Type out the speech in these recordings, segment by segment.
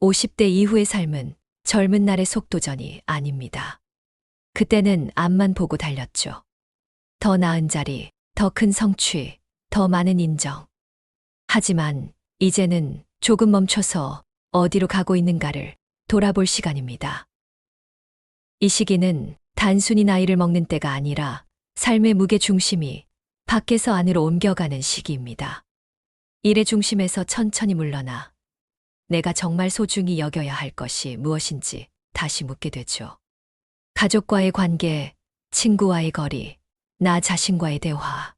50대 이후의 삶은 젊은 날의 속도전이 아닙니다. 그때는 앞만 보고 달렸죠. 더 나은 자리, 더 큰 성취, 더 많은 인정. 하지만 이제는 조금 멈춰서 어디로 가고 있는가를 돌아볼 시간입니다. 이 시기는 단순히 나이를 먹는 때가 아니라 삶의 무게 중심이 밖에서 안으로 옮겨가는 시기입니다. 일의 중심에서 천천히 물러나 내가 정말 소중히 여겨야 할 것이 무엇인지 다시 묻게 되죠. 가족과의 관계, 친구와의 거리, 나 자신과의 대화.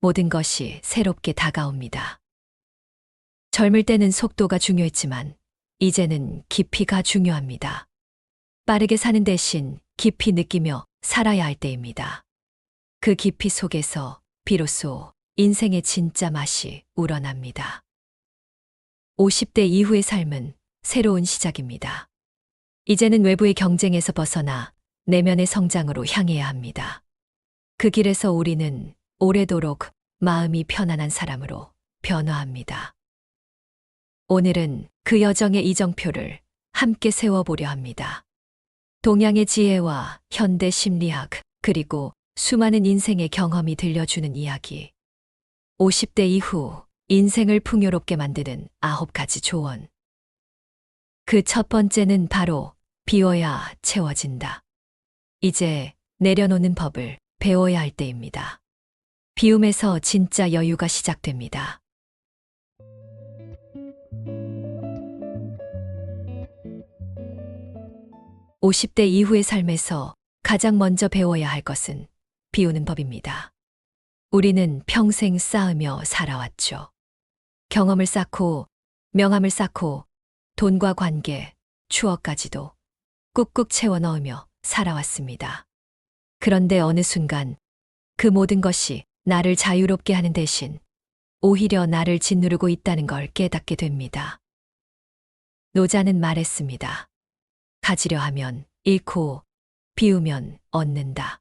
모든 것이 새롭게 다가옵니다. 젊을 때는 속도가 중요했지만 이제는 깊이가 중요합니다. 빠르게 사는 대신 깊이 느끼며 살아야 할 때입니다. 그 깊이 속에서 비로소 인생의 진짜 맛이 우러납니다. 50대 이후의 삶은 새로운 시작입니다. 이제는 외부의 경쟁에서 벗어나 내면의 성장으로 향해야 합니다. 그 길에서 우리는 오래도록 마음이 편안한 사람으로 변화합니다. 오늘은 그 여정의 이정표를 함께 세워보려 합니다. 동양의 지혜와 현대 심리학, 그리고 수많은 인생의 경험이 들려주는 이야기. 50대 이후 인생을 풍요롭게 만드는 9가지 조언. 그 첫 번째는 바로 비워야 채워진다. 이제 내려놓는 법을 배워야 할 때입니다. 비움에서 진짜 여유가 시작됩니다. (50대) 이후의 삶에서 가장 먼저 배워야 할 것은 비우는 법입니다. 우리는 평생 쌓으며 살아왔죠. 경험을 쌓고, 명함을 쌓고, 돈과 관계, 추억까지도 꾹꾹 채워 넣으며 살아왔습니다. 그런데 어느 순간 그 모든 것이 나를 자유롭게 하는 대신 오히려 나를 짓누르고 있다는 걸 깨닫게 됩니다. 노자는 말했습니다. 가지려 하면 잃고 비우면 얻는다.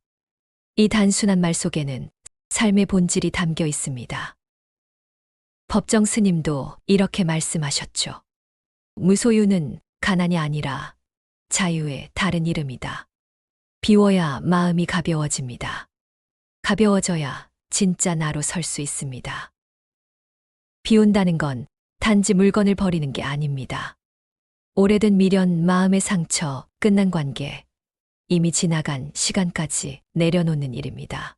이 단순한 말 속에는 삶의 본질이 담겨 있습니다. 법정 스님도 이렇게 말씀하셨죠. 무소유는 가난이 아니라 자유의 다른 이름이다. 비워야 마음이 가벼워집니다. 가벼워져야 진짜 나로 설 수 있습니다. 비운다는 건 단지 물건을 버리는 게 아닙니다. 오래된 미련, 마음의 상처, 끝난 관계, 이미 지나간 시간까지 내려놓는 일입니다.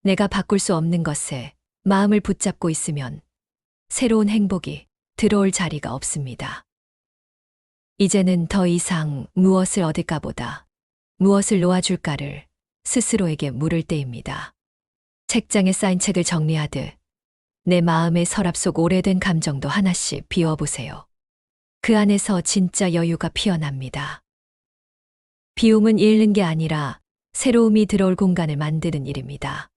내가 바꿀 수 없는 것에 마음을 붙잡고 있으면 새로운 행복이 들어올 자리가 없습니다. 이제는 더 이상 무엇을 얻을까 보다 무엇을 놓아줄까를 스스로에게 물을 때입니다. 책장에 쌓인 책을 정리하듯 내 마음의 서랍 속 오래된 감정도 하나씩 비워보세요. 그 안에서 진짜 여유가 피어납니다. 비움은 잃는 게 아니라 새로움이 들어올 공간을 만드는 일입니다.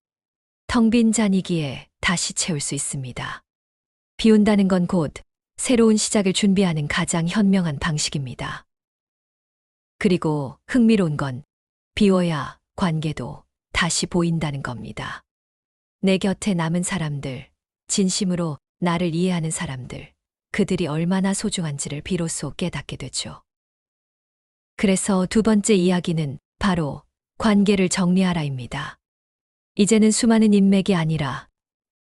텅 빈 잔이기에 다시 채울 수 있습니다. 비운다는 건 곧 새로운 시작을 준비하는 가장 현명한 방식입니다. 그리고 흥미로운 건 비워야 관계도 다시 보인다는 겁니다. 내 곁에 남은 사람들, 진심으로 나를 이해하는 사람들, 그들이 얼마나 소중한지를 비로소 깨닫게 되죠. 그래서 두 번째 이야기는 바로 관계를 정리하라입니다. 이제는 수많은 인맥이 아니라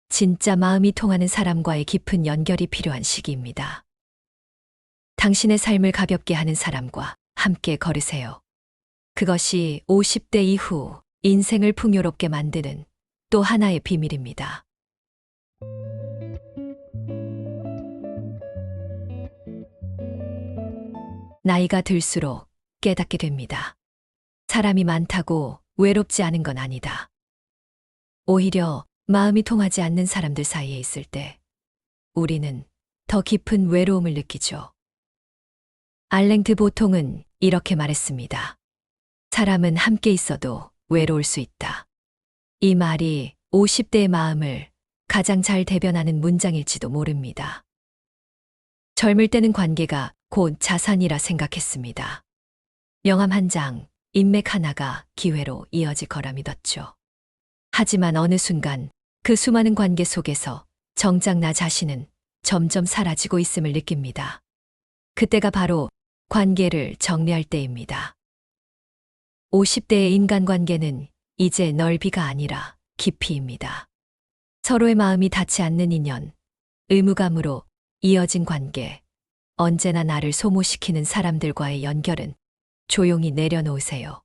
진짜 마음이 통하는 사람과의 깊은 연결이 필요한 시기입니다. 당신의 삶을 가볍게 하는 사람과 함께 걸으세요. 그것이 50대 이후 인생을 풍요롭게 만드는 또 하나의 비밀입니다. 나이가 들수록 깨닫게 됩니다. 사람이 많다고 외롭지 않은 건 아니다. 오히려 마음이 통하지 않는 사람들 사이에 있을 때 우리는 더 깊은 외로움을 느끼죠. 알랭 드 보통은 이렇게 말했습니다. 사람은 함께 있어도 외로울 수 있다. 이 말이 50대의 마음을 가장 잘 대변하는 문장일지도 모릅니다. 젊을 때는 관계가 곧 자산이라 생각했습니다. 명함 한 장, 인맥 하나가 기회로 이어질 거라 믿었죠. 하지만 어느 순간 그 수많은 관계 속에서 정작 나 자신은 점점 사라지고 있음을 느낍니다. 그때가 바로 관계를 정리할 때입니다. 50대의 인간관계는 이제 넓이가 아니라 깊이입니다. 서로의 마음이 닿지 않는 인연, 의무감으로 이어진 관계, 언제나 나를 소모시키는 사람들과의 연결은 조용히 내려놓으세요.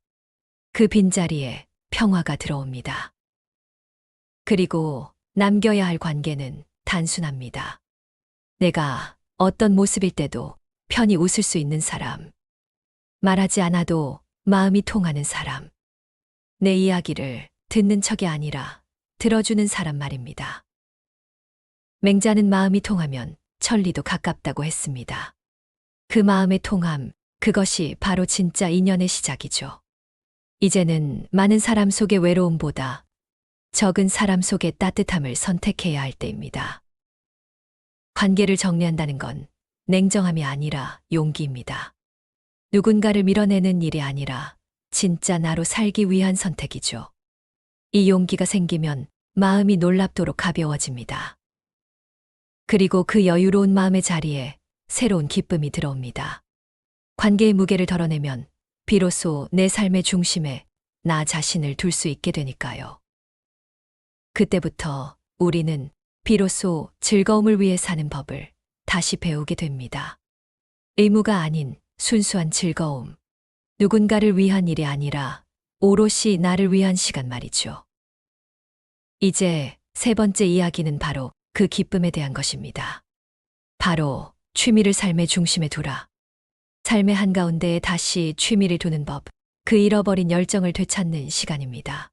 그 빈자리에 평화가 들어옵니다. 그리고 남겨야 할 관계는 단순합니다. 내가 어떤 모습일 때도 편히 웃을 수 있는 사람, 말하지 않아도 마음이 통하는 사람, 내 이야기를 듣는 척이 아니라 들어주는 사람 말입니다. 맹자는 마음이 통하면 천리도 가깝다고 했습니다. 그 마음의 통함, 그것이 바로 진짜 인연의 시작이죠. 이제는 많은 사람 속의 외로움보다 적은 사람 속의 따뜻함을 선택해야 할 때입니다. 관계를 정리한다는 건 냉정함이 아니라 용기입니다. 누군가를 밀어내는 일이 아니라 진짜 나로 살기 위한 선택이죠. 이 용기가 생기면 마음이 놀랍도록 가벼워집니다. 그리고 그 여유로운 마음의 자리에 새로운 기쁨이 들어옵니다. 관계의 무게를 덜어내면 비로소 내 삶의 중심에 나 자신을 둘 수 있게 되니까요. 그때부터 우리는 비로소 즐거움을 위해 사는 법을 다시 배우게 됩니다. 의무가 아닌 순수한 즐거움. 누군가를 위한 일이 아니라 오롯이 나를 위한 시간 말이죠. 이제 세 번째 이야기는 바로 그 기쁨에 대한 것입니다. 바로 취미를 삶의 중심에 두라. 삶의 한가운데에 다시 취미를 두는 법, 그 잃어버린 열정을 되찾는 시간입니다.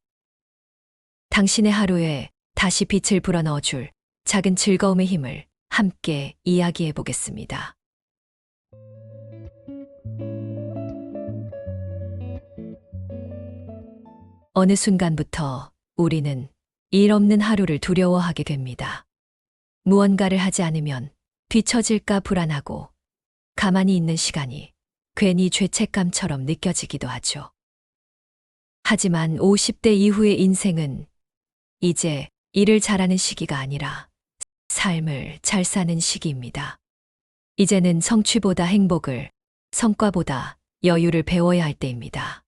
당신의 하루에 다시 빛을 불어넣어 줄 작은 즐거움의 힘을 함께 이야기해 보겠습니다. 어느 순간부터 우리는 일 없는 하루를 두려워하게 됩니다. 무언가를 하지 않으면 뒤처질까 불안하고 가만히 있는 시간이 괜히 죄책감처럼 느껴지기도 하죠. 하지만 50대 이후의 인생은 이제 일을 잘하는 시기가 아니라 삶을 잘 사는 시기입니다. 이제는 성취보다 행복을, 성과보다 여유를 배워야 할 때입니다.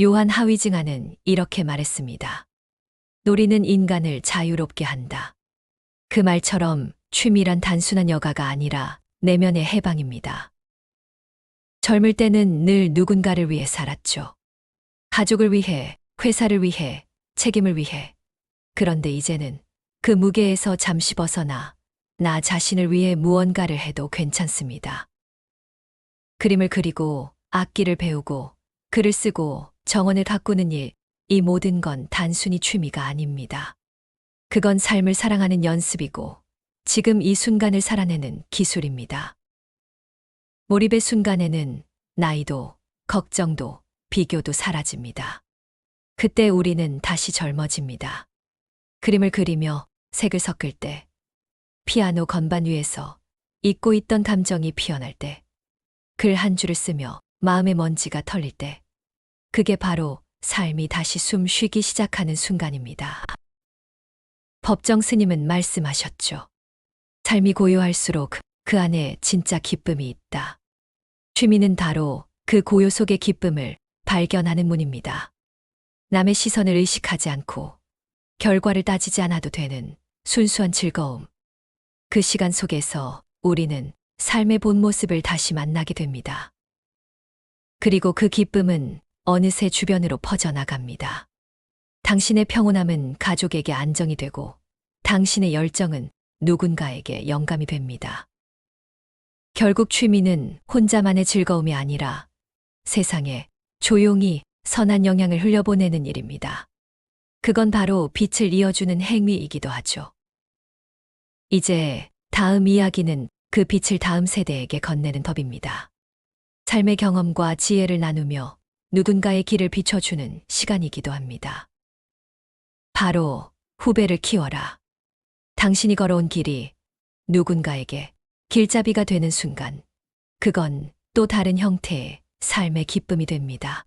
요한 하위증하는 이렇게 말했습니다. 놀이는 인간을 자유롭게 한다. 그 말처럼 취미란 단순한 여가가 아니라 내면의 해방입니다. 젊을 때는 늘 누군가를 위해 살았죠. 가족을 위해, 회사를 위해, 책임을 위해. 그런데 이제는 그 무게에서 잠시 벗어나 나 자신을 위해 무언가를 해도 괜찮습니다. 그림을 그리고, 악기를 배우고, 글을 쓰고, 정원을 가꾸는 일, 이 모든 건 단순히 취미가 아닙니다. 그건 삶을 사랑하는 연습이고, 지금 이 순간을 살아내는 기술입니다. 몰입의 순간에는 나이도, 걱정도, 비교도 사라집니다. 그때 우리는 다시 젊어집니다. 그림을 그리며 색을 섞을 때, 피아노 건반 위에서 잊고 있던 감정이 피어날 때, 글 한 줄을 쓰며 마음의 먼지가 털릴 때, 그게 바로 삶이 다시 숨 쉬기 시작하는 순간입니다. 법정 스님은 말씀하셨죠. 삶이 고요할수록 그 안에 진짜 기쁨이 있다. 취미는 바로 그 고요 속의 기쁨을 발견하는 문입니다. 남의 시선을 의식하지 않고 결과를 따지지 않아도 되는 순수한 즐거움. 그 시간 속에서 우리는 삶의 본 모습을 다시 만나게 됩니다. 그리고 그 기쁨은 어느새 주변으로 퍼져나갑니다. 당신의 평온함은 가족에게 안정이 되고 당신의 열정은 누군가에게 영감이 됩니다. 결국 취미는 혼자만의 즐거움이 아니라 세상에 조용히 선한 영향을 흘려보내는 일입니다. 그건 바로 빛을 이어주는 행위이기도 하죠. 이제 다음 이야기는 그 빛을 다음 세대에게 건네는 법입니다. 삶의 경험과 지혜를 나누며 누군가의 길을 비춰주는 시간이기도 합니다. 바로 후배를 키워라. 당신이 걸어온 길이 누군가에게 길잡이가 되는 순간, 그건 또 다른 형태의 삶의 기쁨이 됩니다.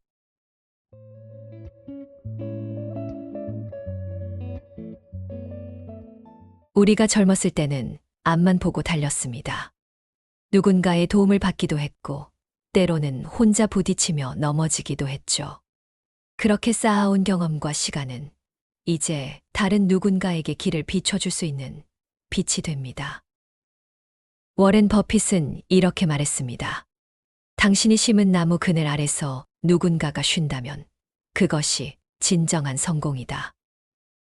우리가 젊었을 때는 앞만 보고 달렸습니다. 누군가의 도움을 받기도 했고, 때로는 혼자 부딪히며 넘어지기도 했죠. 그렇게 쌓아온 경험과 시간은 이제 다른 누군가에게 길을 비춰줄 수 있는 빛이 됩니다. 워렌 버핏은 이렇게 말했습니다. 당신이 심은 나무 그늘 아래서 누군가가 쉰다면 그것이 진정한 성공이다.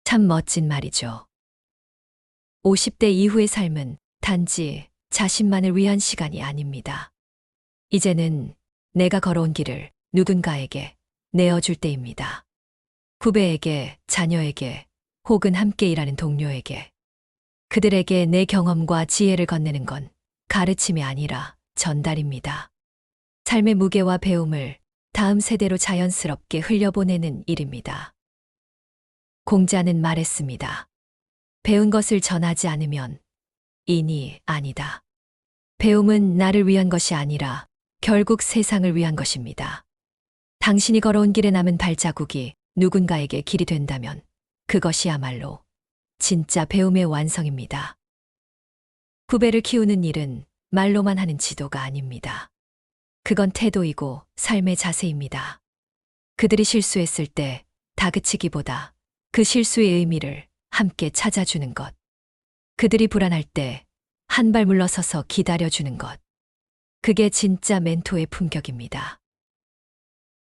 참 멋진 말이죠. 50대 이후의 삶은 단지 자신만을 위한 시간이 아닙니다. 이제는 내가 걸어온 길을 누군가에게 내어줄 때입니다. 후배에게, 자녀에게, 혹은 함께 일하는 동료에게. 그들에게 내 경험과 지혜를 건네는 건 가르침이 아니라 전달입니다. 삶의 무게와 배움을 다음 세대로 자연스럽게 흘려보내는 일입니다. 공자는 말했습니다. 배운 것을 전하지 않으면 인이 아니다. 배움은 나를 위한 것이 아니라 결국 세상을 위한 것입니다. 당신이 걸어온 길에 남은 발자국이 누군가에게 길이 된다면 그것이야말로 진짜 배움의 완성입니다. 후배를 키우는 일은 말로만 하는 지도가 아닙니다. 그건 태도이고 삶의 자세입니다. 그들이 실수했을 때 다그치기보다 그 실수의 의미를 함께 찾아주는 것. 그들이 불안할 때 한 발 물러서서 기다려주는 것. 그게 진짜 멘토의 품격입니다.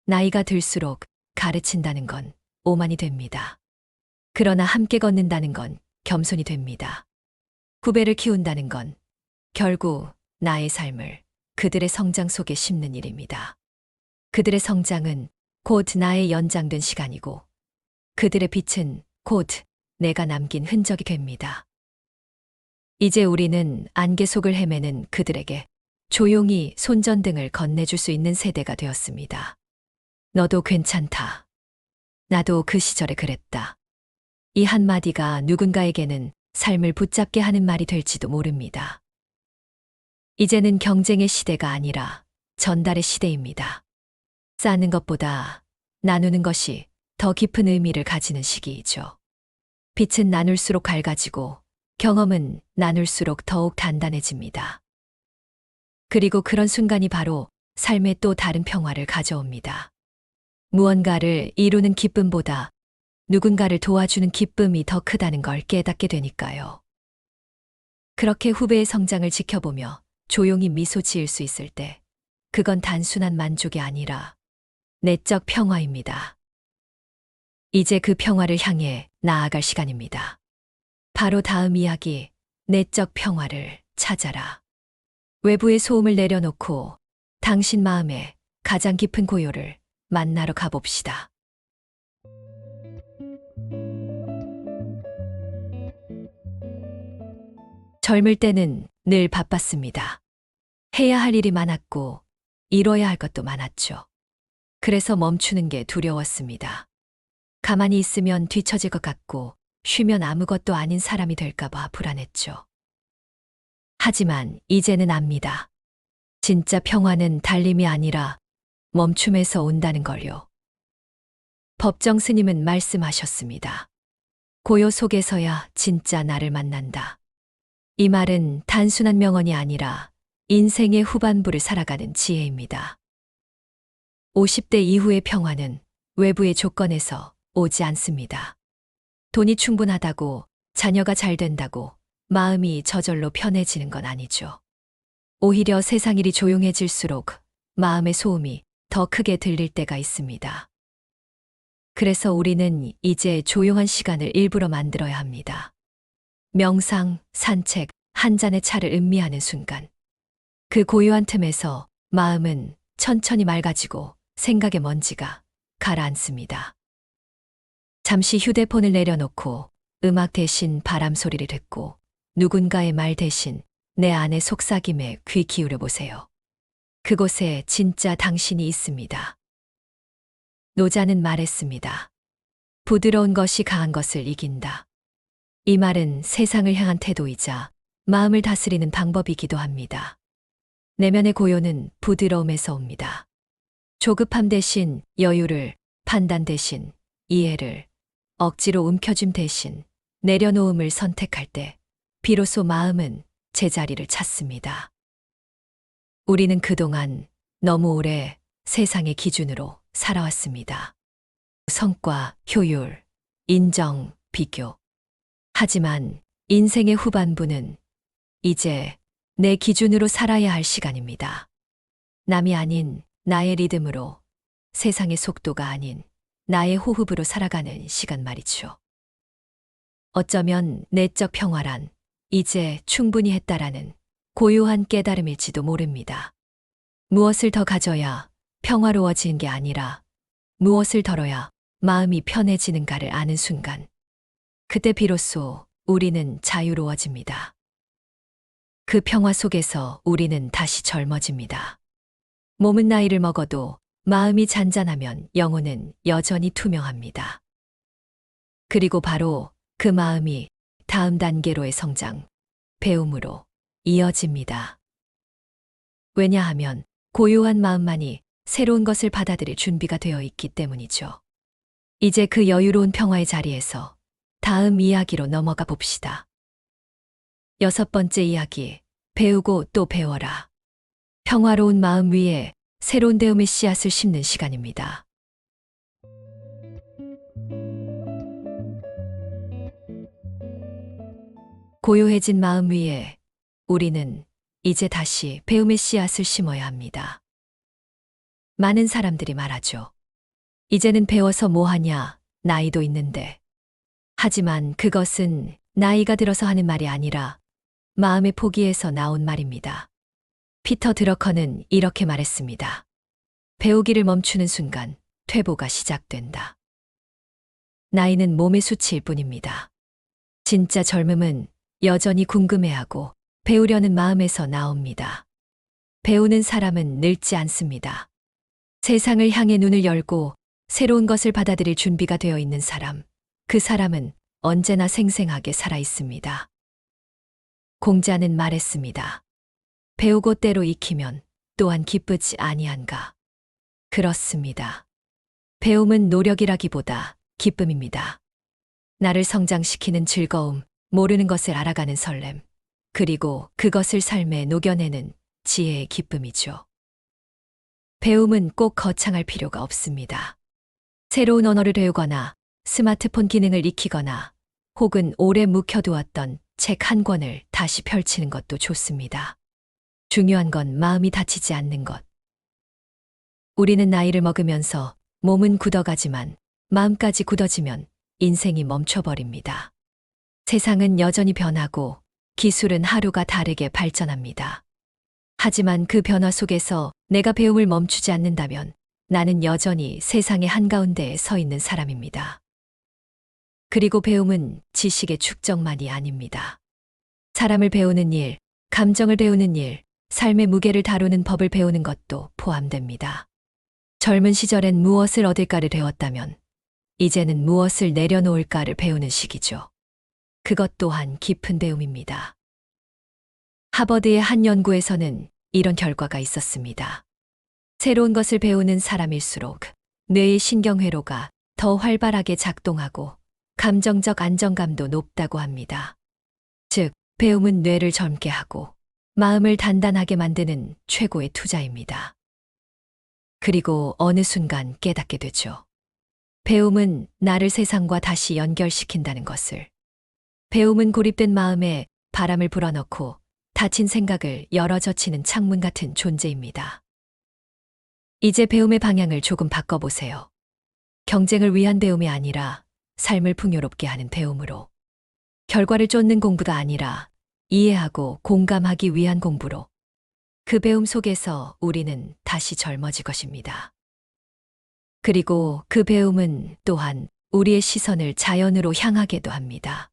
나이가 들수록 가르친다는 건 오만이 됩니다. 그러나 함께 걷는다는 건 겸손이 됩니다. 후배를 키운다는 건 결국 나의 삶을 그들의 성장 속에 심는 일입니다. 그들의 성장은 곧 나의 연장된 시간이고 그들의 빛은 곧 내가 남긴 흔적이 됩니다. 이제 우리는 안개 속을 헤매는 그들에게 조용히 손전등을 건네줄 수 있는 세대가 되었습니다. 너도 괜찮다. 나도 그 시절에 그랬다. 이 한마디가 누군가에게는 삶을 붙잡게 하는 말이 될지도 모릅니다. 이제는 경쟁의 시대가 아니라 전달의 시대입니다. 쌓는 것보다 나누는 것이 더 깊은 의미를 가지는 시기이죠. 빛은 나눌수록 밝아지고 경험은 나눌수록 더욱 단단해집니다. 그리고 그런 순간이 바로 삶에 또 다른 평화를 가져옵니다. 무언가를 이루는 기쁨보다 누군가를 도와주는 기쁨이 더 크다는 걸 깨닫게 되니까요. 그렇게 후배의 성장을 지켜보며 조용히 미소 지을 수 있을 때 그건 단순한 만족이 아니라 내적 평화입니다. 이제 그 평화를 향해 나아갈 시간입니다. 바로 다음 이야기, 내적 평화를 찾아라. 외부의 소음을 내려놓고 당신 마음의 가장 깊은 고요를 만나러 가봅시다. 젊을 때는 늘 바빴습니다. 해야 할 일이 많았고 이뤄야 할 것도 많았죠. 그래서 멈추는 게 두려웠습니다. 가만히 있으면 뒤처질 것 같고 쉬면 아무것도 아닌 사람이 될까봐 불안했죠. 하지만 이제는 압니다. 진짜 평화는 달림이 아니라 멈춤에서 온다는 걸요. 법정 스님은 말씀하셨습니다. 고요 속에서야 진짜 나를 만난다. 이 말은 단순한 명언이 아니라 인생의 후반부를 살아가는 지혜입니다. 50대 이후의 평화는 외부의 조건에서 오지 않습니다. 돈이 충분하다고, 자녀가 잘 된다고 마음이 저절로 편해지는 건 아니죠. 오히려 세상 일이 조용해질수록 마음의 소음이 더 크게 들릴 때가 있습니다. 그래서 우리는 이제 조용한 시간을 일부러 만들어야 합니다. 명상, 산책, 한 잔의 차를 음미하는 순간. 그 고요한 틈에서 마음은 천천히 맑아지고 생각의 먼지가 가라앉습니다. 잠시 휴대폰을 내려놓고 음악 대신 바람 소리를 듣고 누군가의 말 대신 내 안의 속삭임에 귀 기울여 보세요. 그곳에 진짜 당신이 있습니다. 노자는 말했습니다. 부드러운 것이 강한 것을 이긴다. 이 말은 세상을 향한 태도이자 마음을 다스리는 방법이기도 합니다. 내면의 고요는 부드러움에서 옵니다. 조급함 대신 여유를, 판단 대신 이해를, 억지로 움켜쥘 대신 내려놓음을 선택할 때 비로소 마음은 제자리를 찾습니다. 우리는 그동안 너무 오래 세상의 기준으로 살아왔습니다. 성과, 효율, 인정, 비교. 하지만 인생의 후반부는 이제 내 기준으로 살아야 할 시간입니다. 남이 아닌 나의 리듬으로, 세상의 속도가 아닌 나의 호흡으로 살아가는 시간 말이죠. 어쩌면 내적 평화란 이제 충분히 했다라는 고요한 깨달음일지도 모릅니다. 무엇을 더 가져야 평화로워지는 게 아니라 무엇을 덜어야 마음이 편해지는가를 아는 순간, 그때 비로소 우리는 자유로워집니다. 그 평화 속에서 우리는 다시 젊어집니다. 몸은 나이를 먹어도 마음이 잔잔하면 영혼은 여전히 투명합니다. 그리고 바로 그 마음이 다음 단계로의 성장, 배움으로 이어집니다. 왜냐하면 고요한 마음만이 새로운 것을 받아들일 준비가 되어 있기 때문이죠. 이제 그 여유로운 평화의 자리에서 다음 이야기로 넘어가 봅시다. 6번째 이야기, 배우고 또 배워라. 평화로운 마음 위에 새로운 배움의 씨앗을 심는 시간입니다. 고요해진 마음 위에 우리는 이제 다시 배움의 씨앗을 심어야 합니다. 많은 사람들이 말하죠. 이제는 배워서 뭐하냐, 나이도 있는데. 하지만 그것은 나이가 들어서 하는 말이 아니라 마음의 포기에서 나온 말입니다. 피터 드러커는 이렇게 말했습니다. 배우기를 멈추는 순간 퇴보가 시작된다. 나이는 몸의 수치일 뿐입니다. 진짜 젊음은 여전히 궁금해하고 배우려는 마음에서 나옵니다. 배우는 사람은 늙지 않습니다. 세상을 향해 눈을 열고 새로운 것을 받아들일 준비가 되어 있는 사람, 그 사람은 언제나 생생하게 살아 있습니다. 공자는 말했습니다. 배우고 때로 익히면 또한 기쁘지 아니한가. 그렇습니다. 배움은 노력이라기보다 기쁨입니다. 나를 성장시키는 즐거움, 모르는 것을 알아가는 설렘, 그리고 그것을 삶에 녹여내는 지혜의 기쁨이죠. 배움은 꼭 거창할 필요가 없습니다. 새로운 언어를 배우거나 스마트폰 기능을 익히거나 혹은 오래 묵혀두었던 책 한 권을 다시 펼치는 것도 좋습니다. 중요한 건 마음이 다치지 않는 것. 우리는 나이를 먹으면서 몸은 굳어가지만 마음까지 굳어지면 인생이 멈춰버립니다. 세상은 여전히 변하고 기술은 하루가 다르게 발전합니다. 하지만 그 변화 속에서 내가 배움을 멈추지 않는다면 나는 여전히 세상의 한가운데에 서 있는 사람입니다. 그리고 배움은 지식의 축적만이 아닙니다. 사람을 배우는 일, 감정을 배우는 일, 삶의 무게를 다루는 법을 배우는 것도 포함됩니다. 젊은 시절엔 무엇을 얻을까를 배웠다면 이제는 무엇을 내려놓을까를 배우는 시기죠. 그것 또한 깊은 배움입니다. 하버드의 한 연구에서는 이런 결과가 있었습니다. 새로운 것을 배우는 사람일수록 뇌의 신경회로가 더 활발하게 작동하고 감정적 안정감도 높다고 합니다. 즉, 배움은 뇌를 젊게 하고 마음을 단단하게 만드는 최고의 투자입니다. 그리고 어느 순간 깨닫게 되죠. 배움은 나를 세상과 다시 연결시킨다는 것을. 배움은 고립된 마음에 바람을 불어넣고 닫힌 생각을 열어젖히는 창문 같은 존재입니다. 이제 배움의 방향을 조금 바꿔보세요. 경쟁을 위한 배움이 아니라 삶을 풍요롭게 하는 배움으로. 결과를 쫓는 공부가 아니라 이해하고 공감하기 위한 공부로. 그 배움 속에서 우리는 다시 젊어질 것입니다. 그리고 그 배움은 또한 우리의 시선을 자연으로 향하게도 합니다.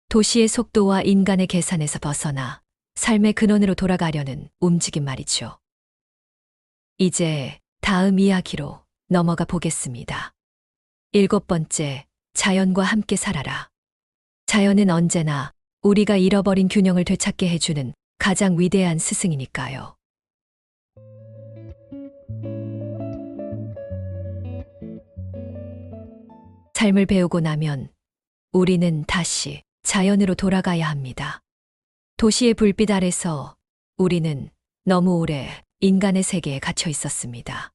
도시의 속도와 인간의 계산에서 벗어나 삶의 근원으로 돌아가려는 움직임 말이죠. 이제 다음 이야기로 넘어가 보겠습니다. 7번째, 자연과 함께 살아라. 자연은 언제나 우리가 잃어버린 균형을 되찾게 해주는 가장 위대한 스승이니까요. 삶을 배우고 나면 우리는 다시 자연으로 돌아가야 합니다. 도시의 불빛 아래서 우리는 너무 오래 인간의 세계에 갇혀 있었습니다.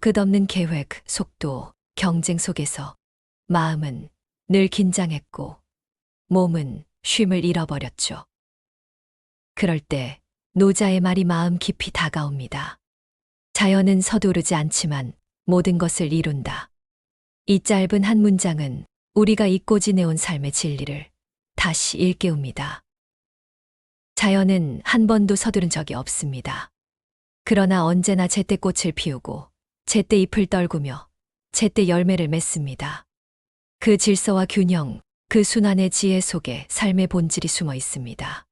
끝없는 계획, 속도, 경쟁 속에서 마음은 늘 긴장했고 몸은 쉼을 잃어버렸죠. 그럴 때 노자의 말이 마음 깊이 다가옵니다. 자연은 서두르지 않지만 모든 것을 이룬다. 이 짧은 한 문장은 우리가 잊고 지내온 삶의 진리를 다시 일깨웁니다. 자연은 한 번도 서두른 적이 없습니다. 그러나 언제나 제때 꽃을 피우고 제때 잎을 떨구며 제때 열매를 맺습니다. 그 질서와 균형, 그 순환의 지혜 속에 삶의 본질이 숨어 있습니다.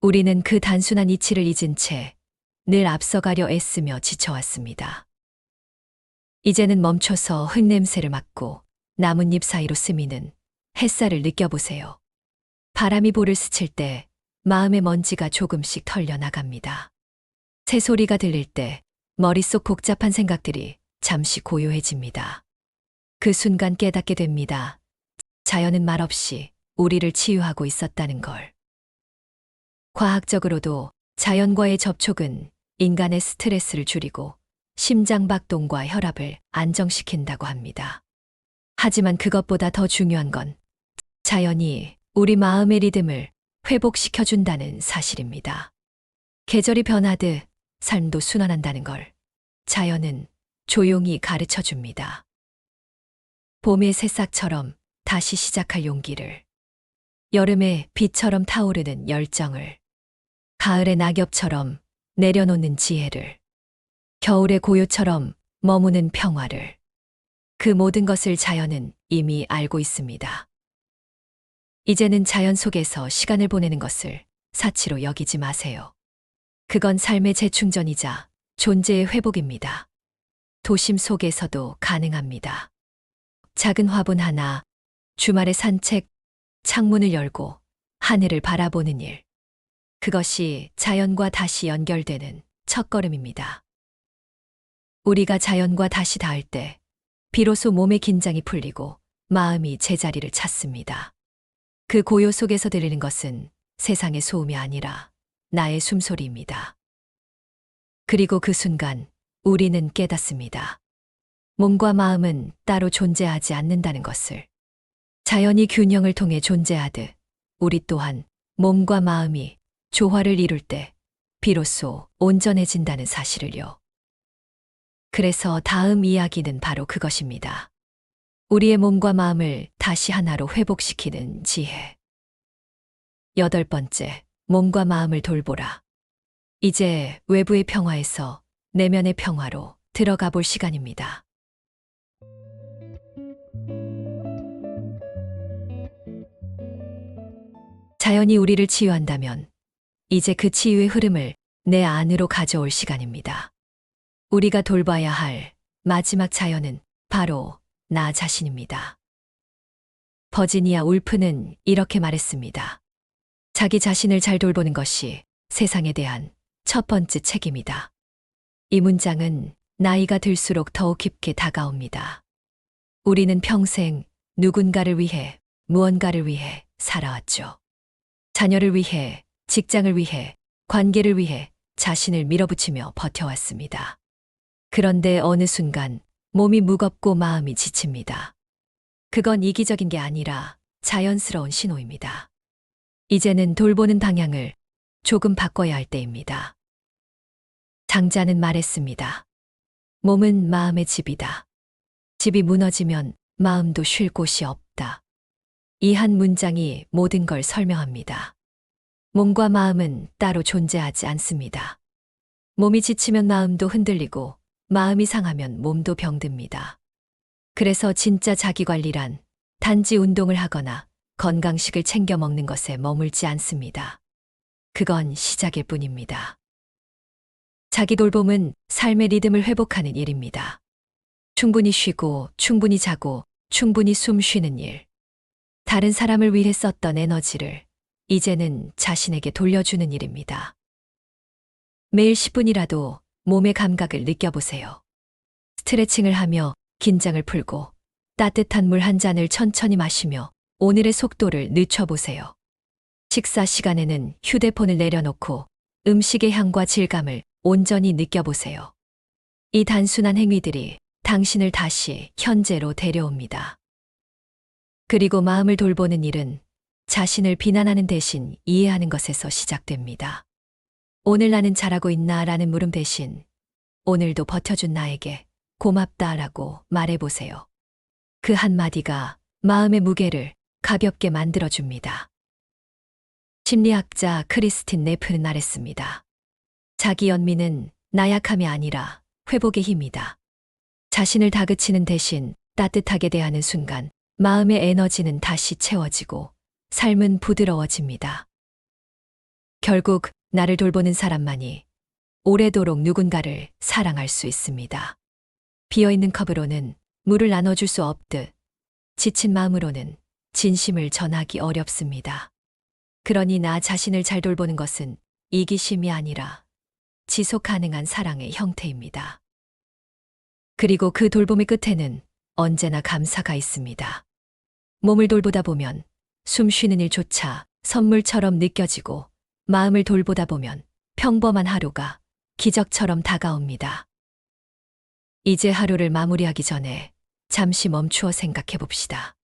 우리는 그 단순한 이치를 잊은 채 늘 앞서가려 애쓰며 지쳐왔습니다. 이제는 멈춰서 흙냄새를 맡고 나뭇잎 사이로 스미는 햇살을 느껴보세요. 바람이 볼을 스칠 때 마음의 먼지가 조금씩 털려나갑니다. 새소리가 들릴 때 머릿속 복잡한 생각들이 잠시 고요해집니다. 그 순간 깨닫게 됩니다. 자연은 말없이 우리를 치유하고 있었다는 걸. 과학적으로도 자연과의 접촉은 인간의 스트레스를 줄이고 심장박동과 혈압을 안정시킨다고 합니다. 하지만 그것보다 더 중요한 건 자연이 우리 마음의 리듬을 회복시켜준다는 사실입니다. 계절이 변하듯 삶도 순환한다는 걸 자연은 조용히 가르쳐 줍니다. 봄의 새싹처럼 다시 시작할 용기를, 여름의 빛처럼 타오르는 열정을, 가을의 낙엽처럼 내려놓는 지혜를, 겨울의 고요처럼 머무는 평화를, 그 모든 것을 자연은 이미 알고 있습니다. 이제는 자연 속에서 시간을 보내는 것을 사치로 여기지 마세요. 그건 삶의 재충전이자 존재의 회복입니다. 도심 속에서도 가능합니다. 작은 화분 하나, 주말의 산책, 창문을 열고 하늘을 바라보는 일. 그것이 자연과 다시 연결되는 첫걸음입니다. 우리가 자연과 다시 닿을 때 비로소 몸의 긴장이 풀리고 마음이 제자리를 찾습니다. 그 고요 속에서 들리는 것은 세상의 소음이 아니라 나의 숨소리입니다. 그리고 그 순간 우리는 깨닫습니다. 몸과 마음은 따로 존재하지 않는다는 것을. 자연이 균형을 통해 존재하듯 우리 또한 몸과 마음이 조화를 이룰 때 비로소 온전해진다는 사실을요. 그래서 다음 이야기는 바로 그것입니다. 우리의 몸과 마음을 다시 하나로 회복시키는 지혜. 8번째, 몸과 마음을 돌보라. 이제 외부의 평화에서 내면의 평화로 들어가 볼 시간입니다. 자연이 우리를 치유한다면 이제 그 치유의 흐름을 내 안으로 가져올 시간입니다. 우리가 돌봐야 할 마지막 자연은 바로 나 자신입니다. 버지니아 울프는 이렇게 말했습니다. 자기 자신을 잘 돌보는 것이 세상에 대한 첫 번째 책임이다. 이 문장은 나이가 들수록 더욱 깊게 다가옵니다. 우리는 평생 누군가를 위해, 무언가를 위해 살아왔죠. 자녀를 위해, 직장을 위해, 관계를 위해 자신을 밀어붙이며 버텨왔습니다. 그런데 어느 순간 몸이 무겁고 마음이 지칩니다. 그건 이기적인 게 아니라 자연스러운 신호입니다. 이제는 돌보는 방향을 조금 바꿔야 할 때입니다. 장자는 말했습니다. 몸은 마음의 집이다. 집이 무너지면 마음도 쉴 곳이 없다. 이 한 문장이 모든 걸 설명합니다. 몸과 마음은 따로 존재하지 않습니다. 몸이 지치면 마음도 흔들리고 마음이 상하면 몸도 병듭니다. 그래서 진짜 자기관리란 단지 운동을 하거나 건강식을 챙겨 먹는 것에 머물지 않습니다. 그건 시작일 뿐입니다. 자기 돌봄은 삶의 리듬을 회복하는 일입니다. 충분히 쉬고, 충분히 자고, 충분히 숨 쉬는 일. 다른 사람을 위해 썼던 에너지를 이제는 자신에게 돌려주는 일입니다. 매일 10분이라도 몸의 감각을 느껴보세요. 스트레칭을 하며 긴장을 풀고 따뜻한 물 한 잔을 천천히 마시며 오늘의 속도를 늦춰보세요. 식사 시간에는 휴대폰을 내려놓고 음식의 향과 질감을 온전히 느껴보세요. 이 단순한 행위들이 당신을 다시 현재로 데려옵니다. 그리고 마음을 돌보는 일은 자신을 비난하는 대신 이해하는 것에서 시작됩니다. 오늘 나는 잘하고 있나? 라는 물음 대신 오늘도 버텨준 나에게 고맙다라고 말해보세요. 그 한마디가 마음의 무게를 가볍게 만들어줍니다. 심리학자 크리스틴 네프는 말했습니다. 자기 연민은 나약함이 아니라 회복의 힘이다. 자신을 다그치는 대신 따뜻하게 대하는 순간 마음의 에너지는 다시 채워지고 삶은 부드러워집니다. 결국 나를 돌보는 사람만이 오래도록 누군가를 사랑할 수 있습니다. 비어있는 컵으로는 물을 나눠줄 수 없듯 지친 마음으로는 진심을 전하기 어렵습니다. 그러니 나 자신을 잘 돌보는 것은 이기심이 아니라 지속 가능한 사랑의 형태입니다. 그리고 그 돌봄의 끝에는 언제나 감사가 있습니다. 몸을 돌보다 보면 숨 쉬는 일조차 선물처럼 느껴지고 마음을 돌보다 보면 평범한 하루가 기적처럼 다가옵니다. 이제 하루를 마무리하기 전에 잠시 멈추어 생각해 봅시다.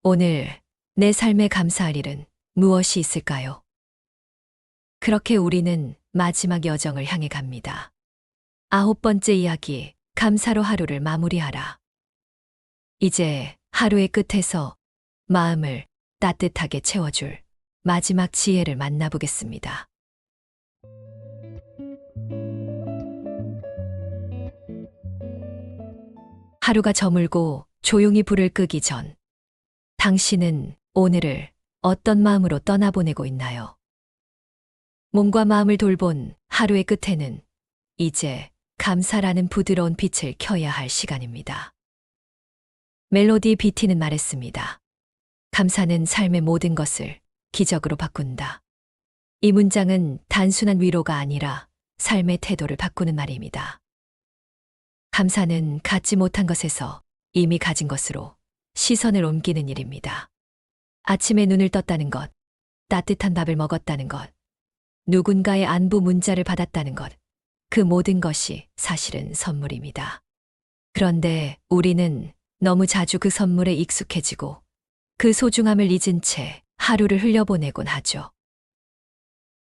오늘 내 삶에 감사할 일은 무엇이 있을까요? 그렇게 우리는 마지막 여정을 향해 갑니다. 9번째 이야기, 감사로 하루를 마무리하라. 이제 하루의 끝에서 마음을 따뜻하게 채워줄 마지막 지혜를 만나보겠습니다. 하루가 저물고 조용히 불을 끄기 전, 당신은 오늘을 어떤 마음으로 떠나보내고 있나요? 몸과 마음을 돌본 하루의 끝에는 이제 감사라는 부드러운 빛을 켜야 할 시간입니다. 멜로디 비티는 말했습니다. 감사는 삶의 모든 것을 기적으로 바꾼다. 이 문장은 단순한 위로가 아니라 삶의 태도를 바꾸는 말입니다. 감사는 갖지 못한 것에서 이미 가진 것으로 시선을 옮기는 일입니다. 아침에 눈을 떴다는 것, 따뜻한 밥을 먹었다는 것, 누군가의 안부 문자를 받았다는 것, 그 모든 것이 사실은 선물입니다. 그런데 우리는 너무 자주 그 선물에 익숙해지고 그 소중함을 잊은 채 하루를 흘려보내곤 하죠.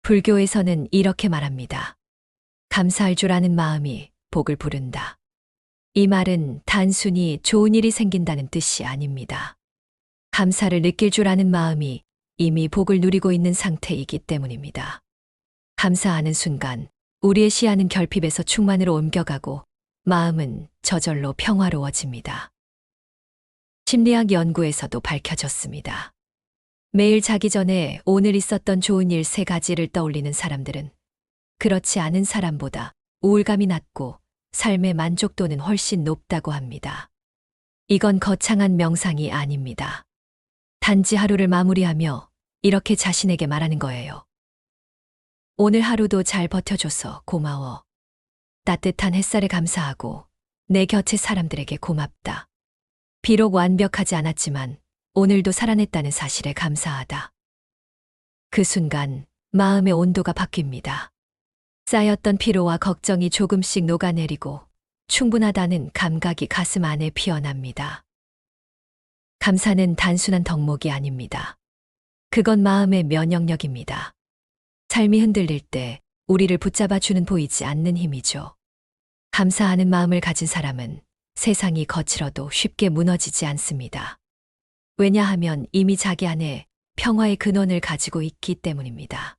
불교에서는 이렇게 말합니다. 감사할 줄 아는 마음이 복을 부른다. 이 말은 단순히 좋은 일이 생긴다는 뜻이 아닙니다. 감사를 느낄 줄 아는 마음이 이미 복을 누리고 있는 상태이기 때문입니다. 감사하는 순간 우리의 시야는 결핍에서 충만으로 옮겨가고 마음은 저절로 평화로워집니다. 심리학 연구에서도 밝혀졌습니다. 매일 자기 전에 오늘 있었던 좋은 일 3가지를 떠올리는 사람들은 그렇지 않은 사람보다 우울감이 낮고 삶의 만족도는 훨씬 높다고 합니다. 이건 거창한 명상이 아닙니다. 단지 하루를 마무리하며 이렇게 자신에게 말하는 거예요. 오늘 하루도 잘 버텨줘서 고마워. 따뜻한 햇살에 감사하고 내 곁의 사람들에게 고맙다. 비록 완벽하지 않았지만 오늘도 살아냈다는 사실에 감사하다. 그 순간 마음의 온도가 바뀝니다. 쌓였던 피로와 걱정이 조금씩 녹아내리고 충분하다는 감각이 가슴 안에 피어납니다. 감사는 단순한 덕목이 아닙니다. 그건 마음의 면역력입니다. 삶이 흔들릴 때 우리를 붙잡아주는 보이지 않는 힘이죠. 감사하는 마음을 가진 사람은 세상이 거칠어도 쉽게 무너지지 않습니다. 왜냐하면 이미 자기 안에 평화의 근원을 가지고 있기 때문입니다.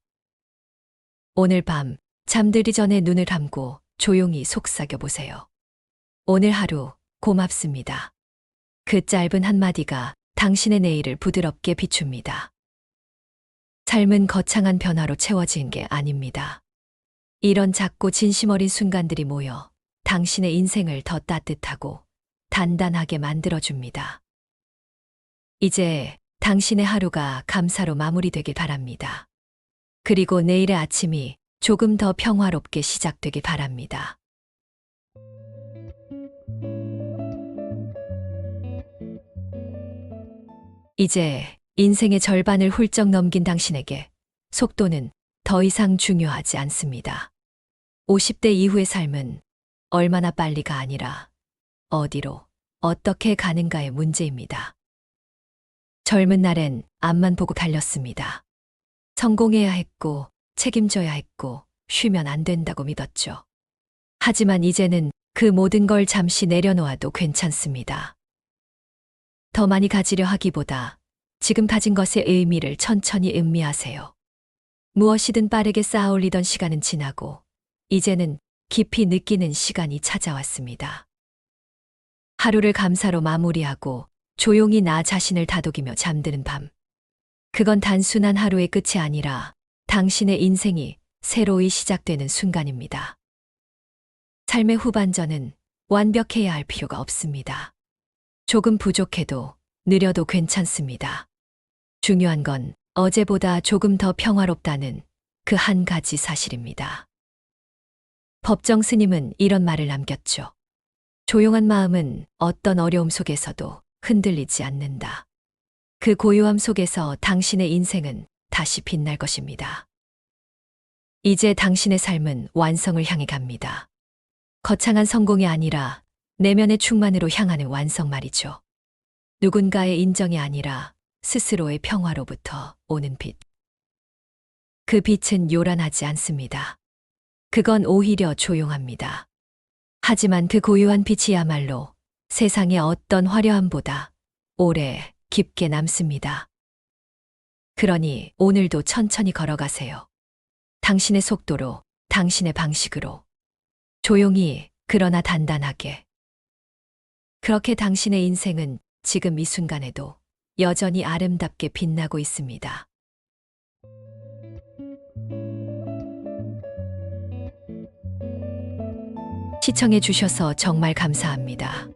오늘 밤 잠들기 전에 눈을 감고 조용히 속삭여 보세요. 오늘 하루 고맙습니다. 그 짧은 한마디가 당신의 내일을 부드럽게 비춥니다. 삶은 거창한 변화로 채워진 게 아닙니다. 이런 작고 진심 어린 순간들이 모여 당신의 인생을 더 따뜻하고 단단하게 만들어줍니다. 이제 당신의 하루가 감사로 마무리되길 바랍니다. 그리고 내일의 아침이 조금 더 평화롭게 시작되길 바랍니다. 이제 인생의 절반을 훌쩍 넘긴 당신에게 속도는 더 이상 중요하지 않습니다. 50대 이후의 삶은 얼마나 빨리가 아니라 어디로, 어떻게 가는가의 문제입니다. 젊은 날엔 앞만 보고 달렸습니다. 성공해야 했고, 책임져야 했고, 쉬면 안 된다고 믿었죠. 하지만 이제는 그 모든 걸 잠시 내려놓아도 괜찮습니다. 더 많이 가지려 하기보다 지금 가진 것의 의미를 천천히 음미하세요. 무엇이든 빠르게 쌓아 올리던 시간은 지나고, 이제는 깊이 느끼는 시간이 찾아왔습니다. 하루를 감사로 마무리하고 조용히 나 자신을 다독이며 잠드는 밤. 그건 단순한 하루의 끝이 아니라 당신의 인생이 새로이 시작되는 순간입니다. 삶의 후반전은 완벽해야 할 필요가 없습니다. 조금 부족해도 느려도 괜찮습니다. 중요한 건 어제보다 조금 더 평화롭다는 그 한 가지 사실입니다. 법정 스님은 이런 말을 남겼죠. 조용한 마음은 어떤 어려움 속에서도 흔들리지 않는다. 그 고요함 속에서 당신의 인생은 다시 빛날 것입니다. 이제 당신의 삶은 완성을 향해 갑니다. 거창한 성공이 아니라 내면의 충만으로 향하는 완성 말이죠. 누군가의 인정이 아니라 스스로의 평화로부터 오는 빛. 그 빛은 요란하지 않습니다. 그건 오히려 조용합니다. 하지만 그 고요한 빛이야말로 세상의 어떤 화려함보다 오래 깊게 남습니다. 그러니 오늘도 천천히 걸어가세요. 당신의 속도로, 당신의 방식으로. 조용히, 그러나 단단하게. 그렇게 당신의 인생은 지금 이 순간에도 여전히 아름답게 빛나고 있습니다. 시청해 주셔서 정말 감사합니다.